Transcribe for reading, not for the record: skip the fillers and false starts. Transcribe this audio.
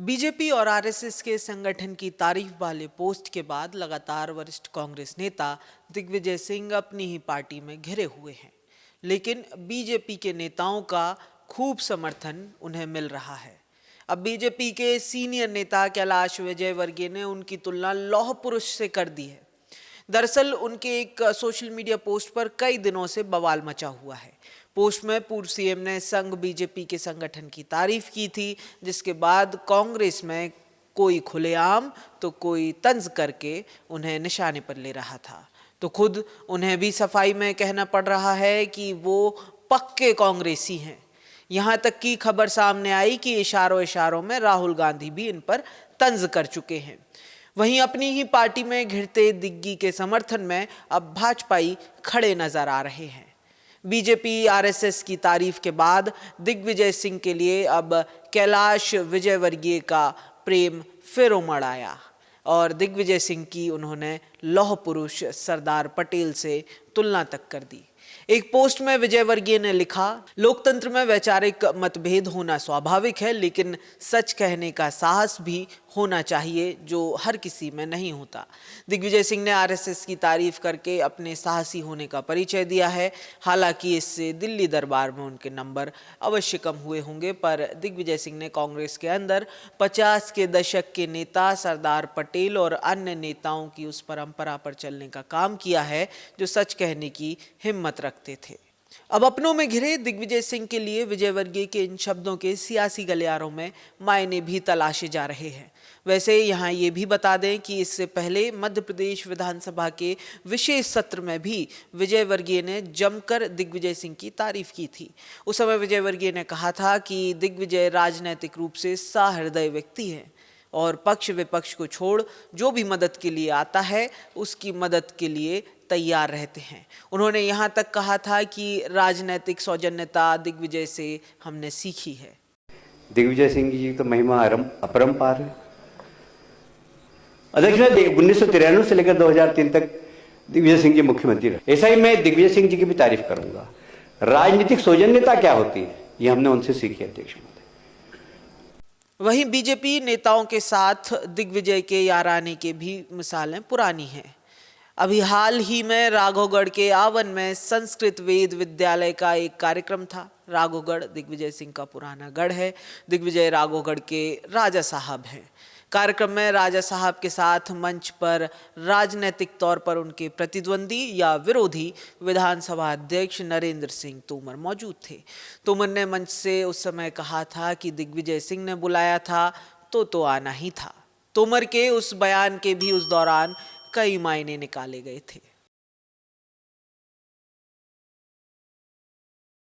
BJP और RSS के संगठन की तारीफ वाले पोस्ट के बाद लगातार वरिष्ठ कांग्रेस नेता दिग्विजय सिंह अपनी ही पार्टी में घिरे हुए हैं, लेकिन बीजेपी के नेताओं का खूब समर्थन उन्हें मिल रहा है। अब बीजेपी के सीनियर नेता कैलाश विजयवर्गीय ने उनकी तुलना लौह पुरुष से कर दी है। दरअसल उनके एक सोशल मीडिया पोस्ट पर कई दिनों से बवाल मचा हुआ है। पोस्ट में पूर्व सीएम ने संघ बीजेपी के संगठन की तारीफ की थी, जिसके बाद कांग्रेस में कोई खुलेआम तो कोई तंज करके उन्हें निशाने पर ले रहा था, तो खुद उन्हें भी सफाई में कहना पड़ रहा है कि वो पक्के कांग्रेसी हैं। यहां तक की खबर सामने आई कि इशारों इशारों में राहुल गांधी भी इन पर तंज कर चुके हैं। वहीं अपनी ही पार्टी में घिरते दिग्गी के समर्थन में अब भाजपाई खड़े नजर आ रहे हैं। बीजेपी आरएसएस की तारीफ के बाद दिग्विजय सिंह के लिए अब कैलाश विजयवर्गीय का प्रेम फिर उमड़ आया और दिग्विजय सिंह की उन्होंने लौह पुरुष सरदार पटेल से तुलना तक कर दी। एक पोस्ट में विजयवर्गीय ने लिखा, लोकतंत्र में वैचारिक मतभेद होना स्वाभाविक है, लेकिन सच कहने का साहस भी होना चाहिए जो हर किसी में नहीं होता। दिग्विजय सिंह ने आरएसएस की तारीफ करके अपने साहसी होने का परिचय दिया है। हालांकि इससे दिल्ली दरबार में उनके नंबर अवश्य कम हुए होंगे, पर दिग्विजय सिंह ने कांग्रेस के अंदर 50 के दशक के नेता सरदार पटेल और अन्य नेताओं की उस परंपरा पर चलने का काम किया है जो सच कहने की हिम्मत रखते थे। अब अपनों में घिरे दिग्विजय सिंह के लिए विजयवर्गीय के इन शब्दों के सियासी गलियारों में मायने भी तलाशे जा रहे हैं। वैसे यहाँ ये भी बता दें कि इससे पहले मध्य प्रदेश विधानसभा के विशेष सत्र में भी विजयवर्गीय ने जमकर दिग्विजय सिंह की तारीफ की थी। उस समय विजयवर्गीय ने कहा था कि दिग्विजय राजनैतिक रूप से सहृदय व्यक्ति हैं और पक्ष विपक्ष को छोड़ जो भी मदद के लिए आता है उसकी मदद के लिए तैयार रहते हैं। उन्होंने यहाँ तक कहा था कि राजनीतिक सौजन्यता दिग्विजय से हमने सीखी है। दिग्विजय सिंह जी तो महिमा अपरंपार है। अध्यक्ष 1993 से लेकर 2003 तक दिग्विजय सिंह जी मुख्यमंत्री रहे। ऐसा ही मैं दिग्विजय सिंह जी की भी तारीफ करूंगा। राजनीतिक सौजन्यता क्या होती है ये हमने उनसे सीखी अध्यक्ष महोदय। वहीं बीजेपी नेताओं के साथ दिग्विजय के याराने के भी मिसालें पुरानी हैं। अभी हाल ही में राघवगढ़ के आवन में संस्कृत वेद विद्यालय का एक कार्यक्रम था। राघवगढ़ दिग्विजय सिंह का पुराना गढ़ है। दिग्विजय राघवगढ़ के राजा साहब हैं। कार्यक्रम में राजा साहब के साथ मंच पर राजनीतिक तौर पर उनके प्रतिद्वंदी या विरोधी विधानसभा अध्यक्ष नरेंद्र सिंह तोमर मौजूद थे। तोमर ने मंच से उस समय कहा था कि दिग्विजय सिंह ने बुलाया था तो आना ही था। तोमर के उस बयान के भी उस दौरान कई मायने निकाले गए थे।